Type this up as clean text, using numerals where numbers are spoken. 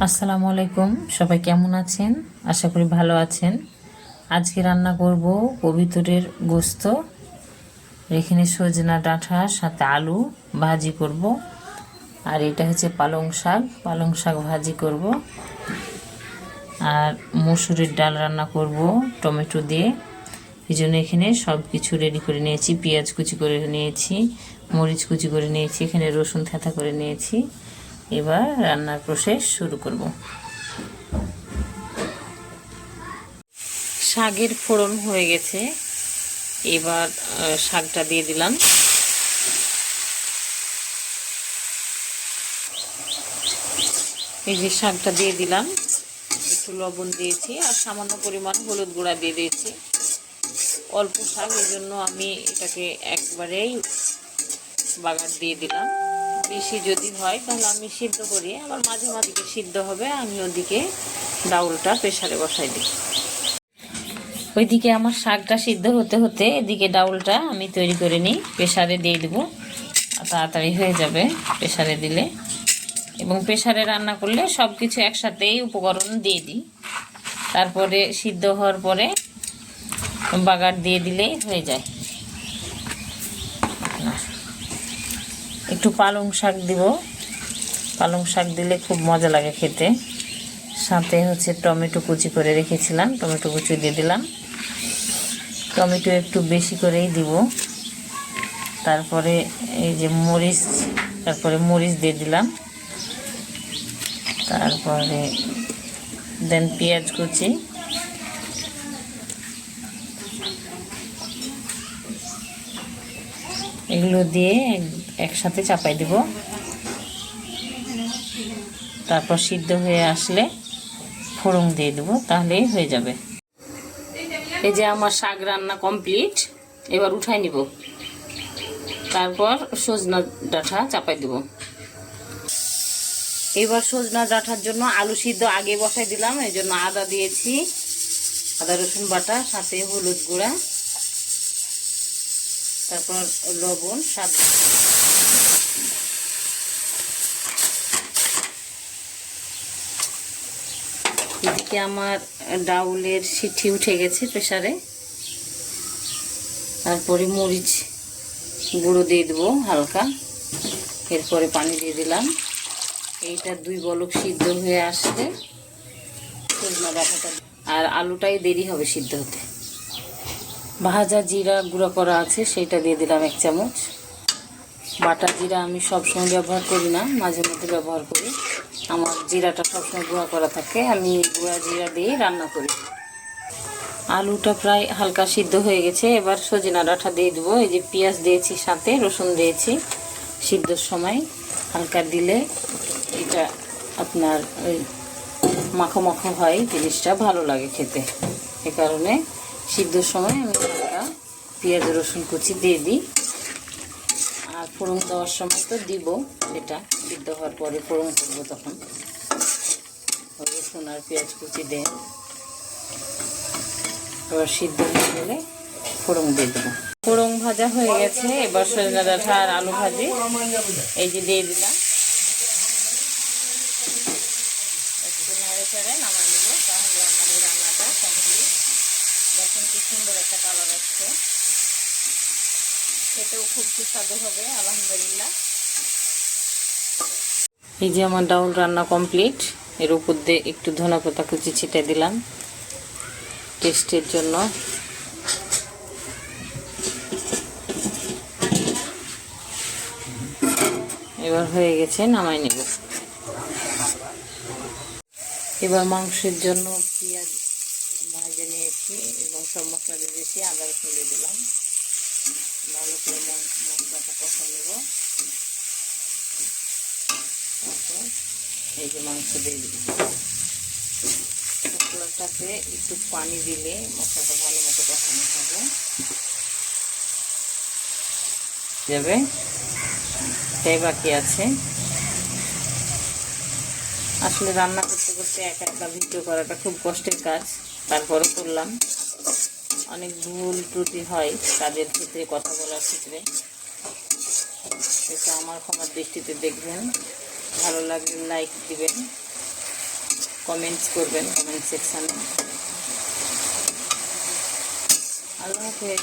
আসসালামু আলাইকুম, সবাই কেমন আছেন? আশা করি ভালো আছেন। আজকে রান্না করব কবিতরের গোস্ত। এখানে সজনা ডাঁটার সাথে আলু ভাজি করব, আর এটা হচ্ছে পালং শাক ভাজি করব, আর মসুরের ডাল রান্না করব টমেটো দিয়ে। এই জন্য এখানে সব কিছু রেডি করে নিয়েছি। পেঁয়াজ কুচি করে নিয়েছি, মরিচ কুচি করে নিয়েছি, এখানে রসুন থেঁতা করে নিয়েছি। এবার রান্নার প্রসেস শুরু করব। শাকের ফোড়ন হয়ে গেছে, এবার শাকটা দিয়ে দিলাম। এই যে শাকটা দিয়ে দিলাম, একটু লবণ দিয়েছি আর সামান্য পরিমাণ হলুদ গুঁড়া দিয়ে দিয়েছি। অল্প শাক, এই জন্য আমি এটাকে একবারেই বাগার দিয়ে দিলাম। বেশি যদি হয় তাহলে আমি সিদ্ধ করি, আবার মাঝে মাঝে সিদ্ধ হবে আমি ওদিকে ডাউলটা প্রেসারে বসাই দিই। ওইদিকে আমার শাকটা সিদ্ধ হতে হতে এদিকে ডাউলটা আমি তৈরি করে নিই, প্রেসারে দিয়ে দেবো, তাড়াতাড়ি হয়ে যাবে প্রেসারে দিলে। এবং প্রেসারে রান্না করলে সব কিছু একসাথেই উপকরণ দিয়ে দিই, তারপরে সিদ্ধ হওয়ার পরে বাগার দিয়ে দিলেই হয়ে যায়। একটু পালং শাক দিব, পালং শাক দিলে খুব মজা লাগে খেতে। সাথে হচ্ছে টমেটো কুচি করে রেখেছিলাম, টমেটো কুচি দিয়ে দিলাম। টমেটো একটু বেশি করেই দিব। তারপরে এই যে মরিচ দিয়ে দিলাম। তারপরে দেন পেঁয়াজ কুচি, এগুলো দিয়ে একসাথে চাপাই দিব। তারপর সিদ্ধ হয়ে আসলে ফোড়ন দিয়ে দেবো, তাহলেই হয়ে যাবে। এই যে আমার শাক রান্না কমপ্লিট, এবার উঠাই নিব। তারপর সজনা ডাঁটা চাপাই দেব। এবার সজনা ডাঁটার জন্য আলু সিদ্ধ আগে বসাই দিলাম, এই জন্য আদা দিয়েছি, আদা রসুন বাটা, সাথে হলুদ গুঁড়া, তারপর লবণ স্বাদ। এদিকে আমার ডাউলের সিটি উঠে গেছে প্রেসারে। তারপরে মরিচ গুঁড়ো দিয়ে দেবো হালকা, এরপরে পানি দিয়ে দিলাম। এইটা 2 বলক সিদ্ধ হয়ে আসলে সজনা ডাঁটাটা আর আলুটাই দেরি হবে সিদ্ধ হতে। ভাজা জিরা গুঁড়ো করা আছে, সেটা দিয়ে দিলাম 1 চামচ। বাটা জিরা আমি সবসময় ব্যবহার করি না, মাঝে মধ্যে ব্যবহার করি। আমার জিরাটা সবসময় গুঁড়া করা থাকে, আমি গুঁড়া জিরা দিয়ে রান্না করি। আলুটা প্রায় হালকা সিদ্ধ হয়ে গেছে, এবার সজনা ডাঁটা দিয়ে দেবো। এই যে পেঁয়াজ দিয়েছি, সাথে রসুন দিয়েছি। সিদ্ধর সময় হালকা দিলে এটা আপনার ওই মাখো মাখো হয়, জিনিসটা ভালো লাগে খেতে। এ কারণে সিদ্ধর সময় আমি হালকা পেঁয়াজ রসুন কুচি দিয়ে দিই। আর ফোড়ন দেওয়ার সময় তো দিব, এটা সিদ্ধ হওয়ার পরে ফোড়ন করবো, তখন রসুন আর পেঁয়াজ কুচি দেয়। এবার সিদ্ধ হয়ে গেলে ফোড়ন দিয়ে দেবো। ফোড়ন ভাজা হয়ে গেছে, এবার সজনা ডাঁটা আর আলু ভাজি এই যে দিয়ে দিলাম। একটু নেড়ে চেড়ে নামাই নেব, তাহলে আমাদের রান্নাটা কমপ্লিট। দেখুন কি সুন্দর একটা কালার আসছে, খেতেও খুব সুস্বাদু হবে আলহামদুলিল্লাহ। এই যে আমার ডাউল রান্না কমপ্লিট। এর উপর দিয়ে একটু ধনেপাতা কুচি ছিটে দিলাম টেস্টের জন্য। এবার হয়ে গেছে, নামাই নেব। এবার মাংসের জন্য পেঁয়াজ ভেজে নিয়েছি এবং সব মশলা দিয়ে দিয়েছি, আদা রসুন দিয়ে দিলাম। ভালো করে মশলাটা কষা নেব। তারপর এই যে মাংস দিয়ে দিই। মশলাটাতে একটু পানি দিলে মশলাটা ভালো মতো কষানো হবে যাবে। তাই বাকি আছে। আসলে রান্না করতে করতে একা একা ভিডিও করাটা খুব কষ্টের কাজ, তারপরে করলাম। অনেক ভুল ত্রুটি হয় কাজের ক্ষেত্রে, কথা বলার ক্ষেত্রে। এটা আমার ক্ষমার দৃষ্টিতে দেখবেন। ভালো লাগলে লাইক দিবেন। কমেন্টস করবেন কমেন্ট সেকশানে। আল্লাহ হাফেজ।